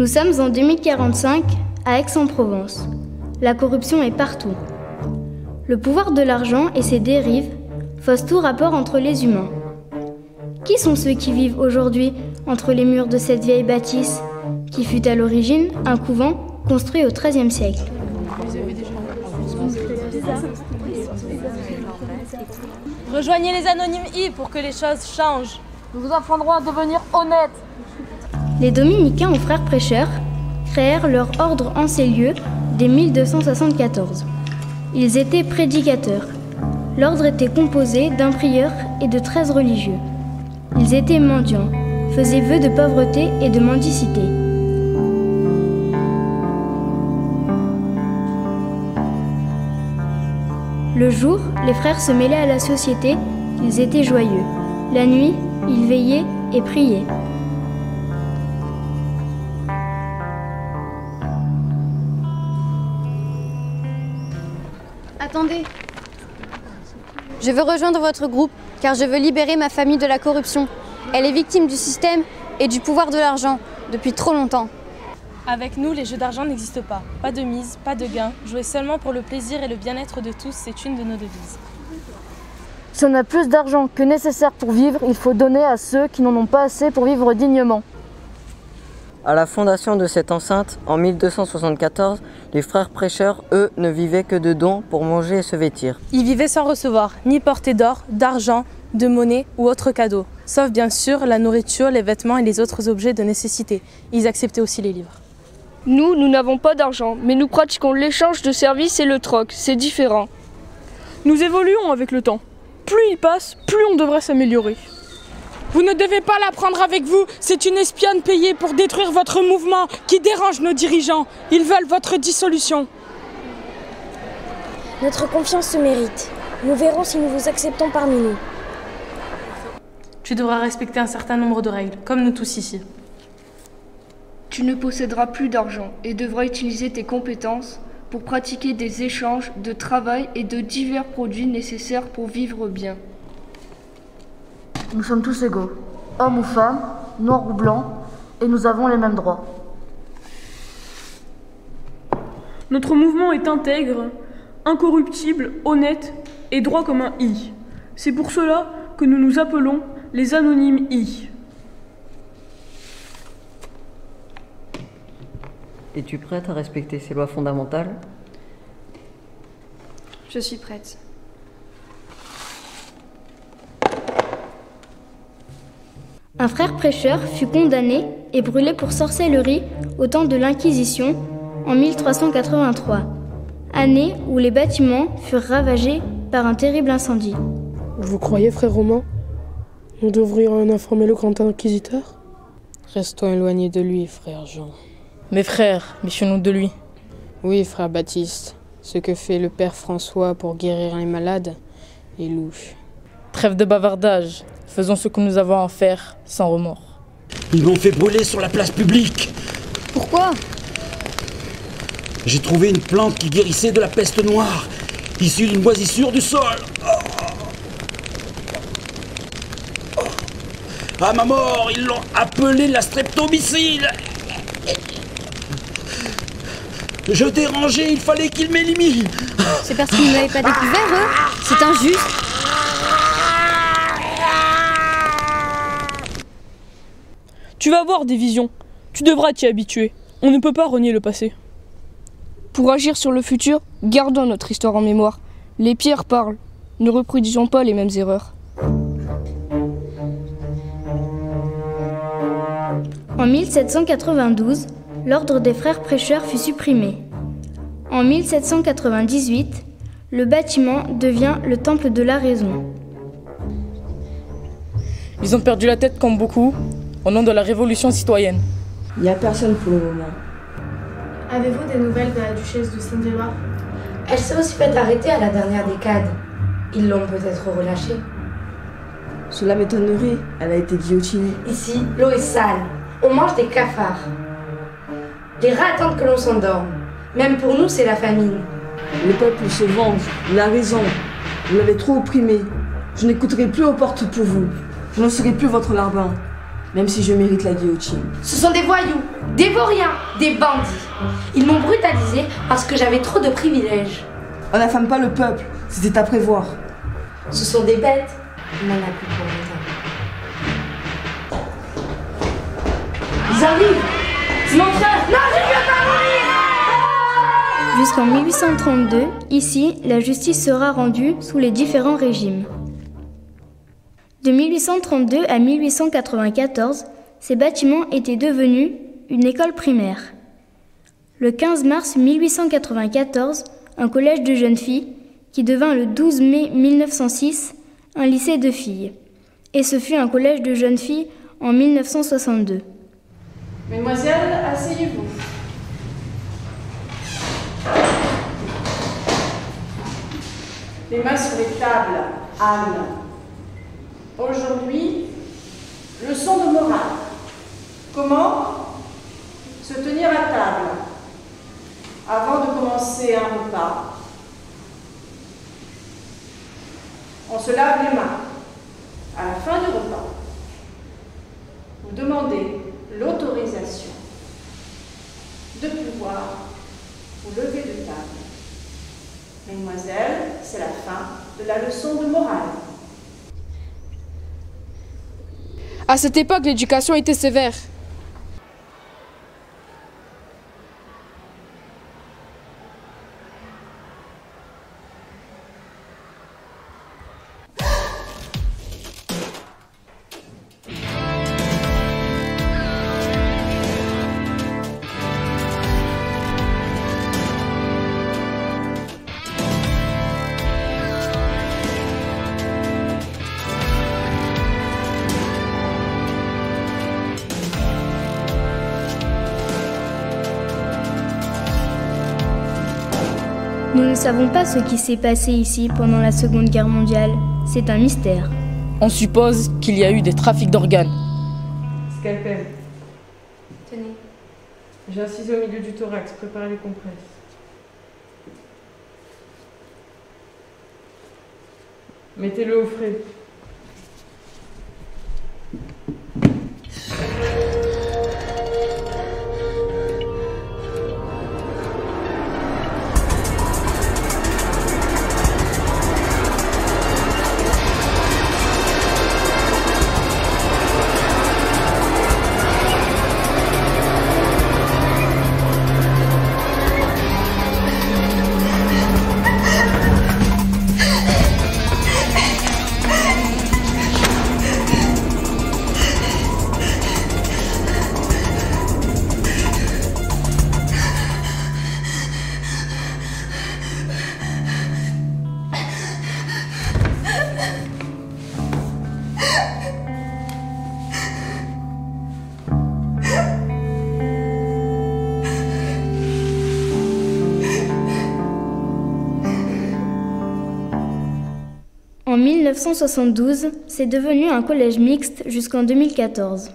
Nous sommes en 2045 à Aix-en-Provence. La corruption est partout. Le pouvoir de l'argent et ses dérives faussent tout rapport entre les humains. Qui sont ceux qui vivent aujourd'hui entre les murs de cette vieille bâtisse qui fut à l'origine un couvent construit au XIIIe siècle? Rejoignez les anonymes I pour que les choses changent. Nous vous apprendrons à devenir honnêtes. Les dominicains aux frères prêcheurs créèrent leur ordre en ces lieux dès 1274. Ils étaient prédicateurs. L'ordre était composé d'un prieur et de 13 religieux. Ils étaient mendiants, faisaient vœu de pauvreté et de mendicité. Le jour, les frères se mêlaient à la société, ils étaient joyeux. La nuit, ils veillaient et priaient. Attendez. Je veux rejoindre votre groupe, car je veux libérer ma famille de la corruption. Elle est victime du système et du pouvoir de l'argent, depuis trop longtemps. Avec nous, les jeux d'argent n'existent pas. Pas de mise, pas de gain. Jouer seulement pour le plaisir et le bien-être de tous, c'est une de nos devises. Si on a plus d'argent que nécessaire pour vivre, il faut donner à ceux qui n'en ont pas assez pour vivre dignement. À la fondation de cette enceinte, en 1274, les frères prêcheurs, eux, ne vivaient que de dons pour manger et se vêtir. Ils vivaient sans recevoir ni portée d'or, d'argent, de monnaie ou autres cadeaux, sauf bien sûr la nourriture, les vêtements et les autres objets de nécessité. Ils acceptaient aussi les livres. Nous n'avons pas d'argent, mais nous pratiquons l'échange de services et le troc, c'est différent. Nous évoluons avec le temps. Plus il passe, plus on devrait s'améliorer. Vous ne devez pas la prendre avec vous, c'est une espionne payée pour détruire votre mouvement qui dérange nos dirigeants. Ils veulent votre dissolution. Notre confiance se mérite. Nous verrons si nous vous acceptons parmi nous. Tu devras respecter un certain nombre de règles, comme nous tous ici. Tu ne posséderas plus d'argent et devras utiliser tes compétences pour pratiquer des échanges de travail et de divers produits nécessaires pour vivre bien. Nous sommes tous égaux, hommes ou femmes, noirs ou blancs, et nous avons les mêmes droits. Notre mouvement est intègre, incorruptible, honnête et droit comme un I. C'est pour cela que nous nous appelons les anonymes I. Es-tu prête à respecter ces lois fondamentales? Je suis prête. Un frère prêcheur fut condamné et brûlé pour sorcellerie au temps de l'Inquisition en 1383, année où les bâtiments furent ravagés par un terrible incendie. Vous croyez, frère Romain, nous devrions en informer le grand inquisiteur? Restons éloignés de lui, frère Jean. Mes frères, méfions-nous de lui. Oui, frère Baptiste, ce que fait le père François pour guérir les malades est louche. Trêve de bavardage, faisons ce que nous avons à faire sans remords. Ils m'ont fait brûler sur la place publique. Pourquoi? J'ai trouvé une plante qui guérissait de la peste noire, issue d'une moisissure du sol. À ma mort, ils l'ont appelée la streptomycine. Je dérangeais, il fallait qu'ils m'éliminent. C'est parce qu'ils ne l'avaient pas découvert, eux? C'est injuste. Tu vas avoir des visions. Tu devras t'y habituer. On ne peut pas renier le passé. Pour agir sur le futur, gardons notre histoire en mémoire. Les pierres parlent. Ne reproduisons pas les mêmes erreurs. En 1792, l'ordre des frères prêcheurs fut supprimé. En 1798, le bâtiment devient le temple de la raison. Ils ont perdu la tête comme beaucoup, au nom de la révolution citoyenne. Il n'y a personne pour le moment. Avez-vous des nouvelles de la duchesse de Saint-Éloi? Elle s'est aussi fait arrêter à la dernière décade. Ils l'ont peut-être relâchée. Cela m'étonnerait, elle a été guillotinée. Ici, l'eau est sale. On mange des cafards. Les rats attendent que l'on s'endorme. Même pour nous, c'est la famine. Le peuple se venge, il a raison. Vous l'avez trop opprimé. Je n'écouterai plus aux portes pour vous. Je ne serai plus votre larbin, même si je mérite la guillotine. Ce sont des voyous, Des vauriens, des bandits. Ils m'ont brutalisé parce que j'avais trop de privilèges. On n'affame pas le peuple, c'était à prévoir. Ce sont des bêtes. On n'en a plus pour longtemps. Ils arrivent. C'est mon frère. Non, je ne veux pas mourir. Jusqu'en 1832, ici, la justice sera rendue sous les différents régimes. De 1832 à 1894, ces bâtiments étaient devenus une école primaire. Le 15 mars 1894, un collège de jeunes filles, qui devint le 12 mai 1906 un lycée de filles. Et ce fut un collège de jeunes filles en 1962. Mesdemoiselles, asseyez-vous. Les mains sur les tables. Anne. Aujourd'hui, leçon de morale. Comment se tenir à table avant de commencer un repas. On se lave les mains. À la fin du repas, vous demandez l'autorisation de pouvoir vous lever de table. Mesdemoiselles, c'est la fin de la leçon de morale. À cette époque, l'éducation était sévère. Nous ne savons pas ce qui s'est passé ici pendant la Seconde Guerre mondiale. C'est un mystère. On suppose qu'il y a eu des trafics d'organes. Scalpel. Tenez. J'ai incisé au milieu du thorax. Préparez les compresses. Mettez-le au frais. En 1972, c'est devenu un collège mixte jusqu'en 2014.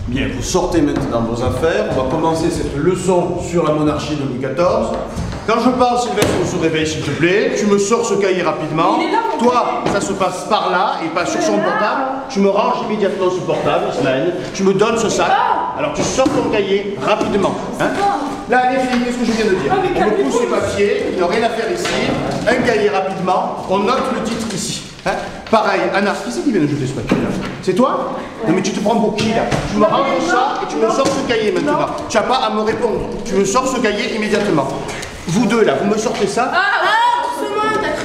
Bien, vous sortez maintenant vos affaires. On va commencer cette leçon sur la monarchie de Louis XIV. Quand je parle, Sylvestre, on se réveille, s'il te plaît. Tu me sors ce cahier rapidement. Toi, ça se passe par là et pas sur son portable. Tu me ranges immédiatement ce portable, Ismaël. Tu me donnes ce sac. Alors tu sors ton cahier rapidement. Hein? Là, les filles, qu'est-ce que je viens de dire? On me pousse les papiers, il n'y a rien à faire ici. Un cahier rapidement, on note le titre ici. Hein? Pareil, Anna, qui c'est qui vient de jeter ce papier là? C'est toi? Non mais tu te prends pour qui là? Tu me ranges ça et tu me sors ce cahier maintenant. Tu n'as pas à me répondre. Tu me sors ce cahier immédiatement. Vous deux là, vous me sortez ça?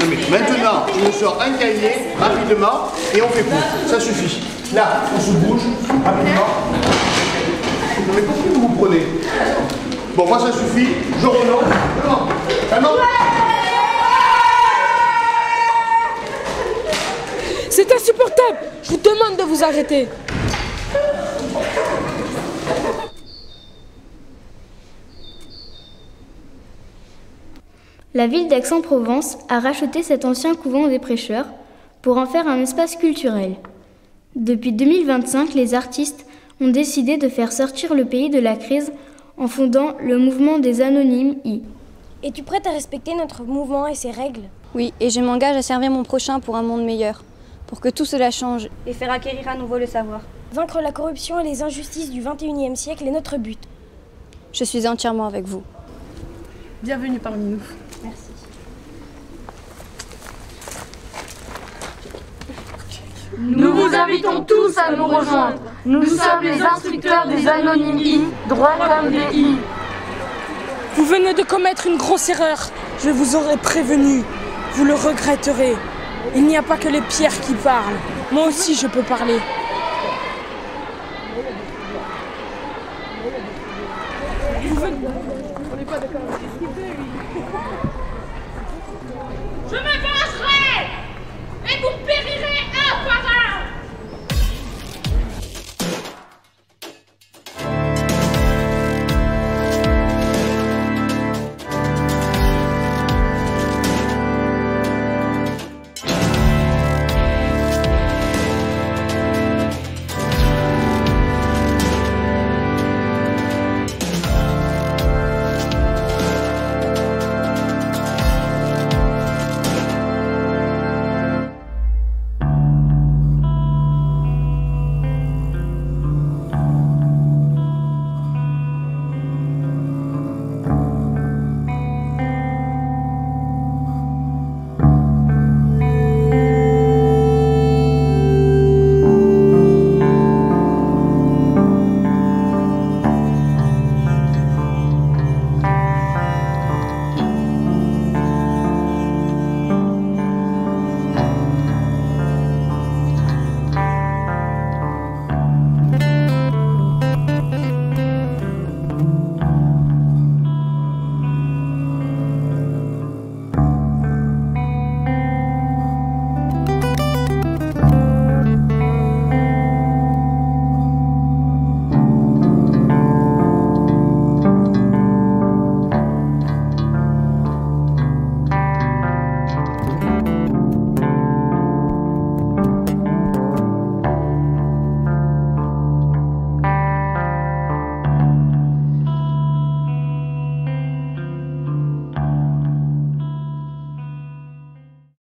Non mais maintenant, tu me sors un cahier rapidement et on fait court. Ça suffit. Là, on se bouge rapidement. Non mais pourquoi vous vous prenez? Bon, moi ça suffit. Je renonce. Vraiment. C'est insupportable. Je vous demande de vous arrêter. La ville d'Aix-en-Provence a racheté cet ancien couvent des prêcheurs pour en faire un espace culturel. Depuis 2025, les artistes ont décidé de faire sortir le pays de la crise en fondant le mouvement des Anonymes I. Es-tu prête à respecter notre mouvement et ses règles? Oui, et je m'engage à servir mon prochain pour un monde meilleur, pour que tout cela change et faire acquérir à nouveau le savoir. Vaincre la corruption et les injustices du XXIe siècle est notre but. Je suis entièrement avec vous. Bienvenue parmi nous. Merci. Nous vous invitons tous à nous rejoindre. Nous sommes les instructeurs des anonymes I, droits comme des I. Vous venez de commettre une grosse erreur. Je vous aurais prévenu. Vous le regretterez. Il n'y a pas que les pierres qui parlent. Moi aussi je peux parler.